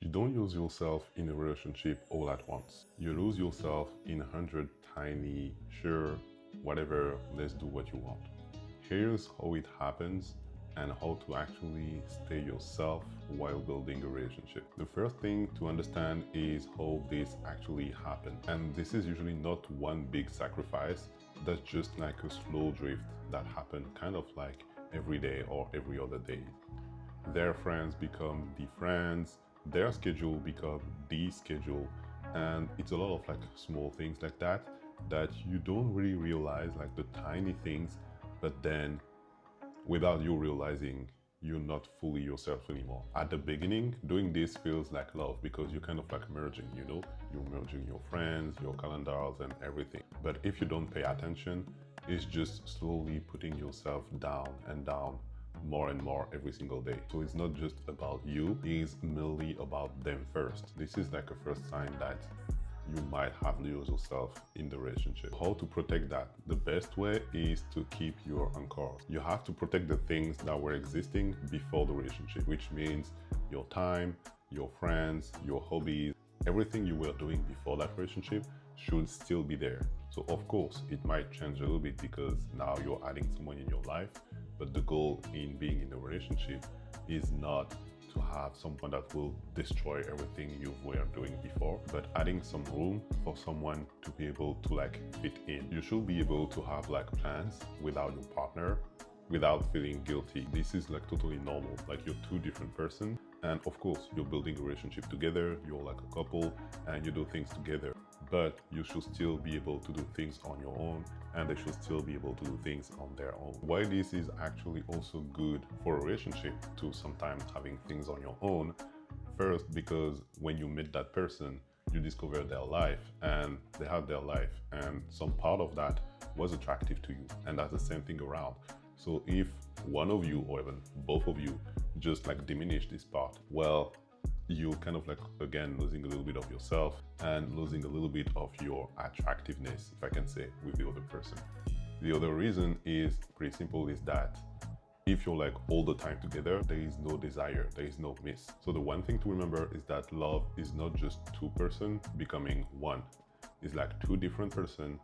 You don't lose yourself in a relationship all at once. You lose yourself in 100 tiny, sure, whatever, let's do what you want. Here's how it happens and how to actually stay yourself while building a relationship. The first thing to understand is how this actually happens. And this is usually not one big sacrifice, that's just like a slow drift that happens kind of like every day or every other day. Their friends become the friends, their schedule become the schedule, and it's a lot of like small things like that that you don't really realize, like the tiny things, but then without you realizing, you're not fully yourself anymore. At the beginning, doing this feels like love because you're kind of like merging, you know? You're merging your friends, your calendars and everything. But if you don't pay attention, it's just slowly putting yourself down and down more and more every single day. So it's not just about you, it's mainly about them first. This is like a first sign that you might have lose yourself in the relationship. How to protect that? The best way is to keep your anchors. You have to protect the things that were existing before the relationship, which means your time, your friends, your hobbies, everything you were doing before that relationship should still be there. So of course, it might change a little bit because now you're adding someone in your life, but the goal in being in a relationship is not to have someone that will destroy everything you were doing before, but adding some room for someone to be able to like fit in. You should be able to have like plans without your partner, without feeling guilty. This is like totally normal, like you're two different persons. And of course, you're building a relationship together, you're like a couple, and you do things together. But you should still be able to do things on your own, and they should still be able to do things on their own. Why this is actually also good for a relationship to sometimes having things on your own. First, because when you meet that person, you discover their life and they have their life, and some part of that was attractive to you, and that's the same thing around. So if one of you or even both of you just like diminish this part, well, you're kind of like, again, losing a little bit of yourself and losing a little bit of your attractiveness, if I can say, with the other person. The other reason is pretty simple, is that if you're like all the time together, there is no desire, there is no miss. So the one thing to remember is that love is not just two persons becoming one. It's like two different persons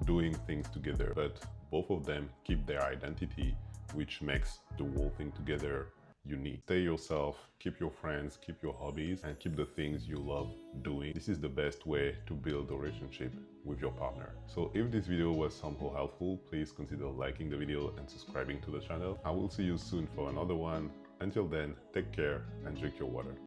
doing things together, but both of them keep their identity, which makes the whole thing together unique. Stay yourself, keep your friends, keep your hobbies, and keep the things you love doing. This is the best way to build a relationship with your partner. So if this video was somehow helpful, please consider liking the video and subscribing to the channel. I will see you soon for another one. Until then, take care and drink your water.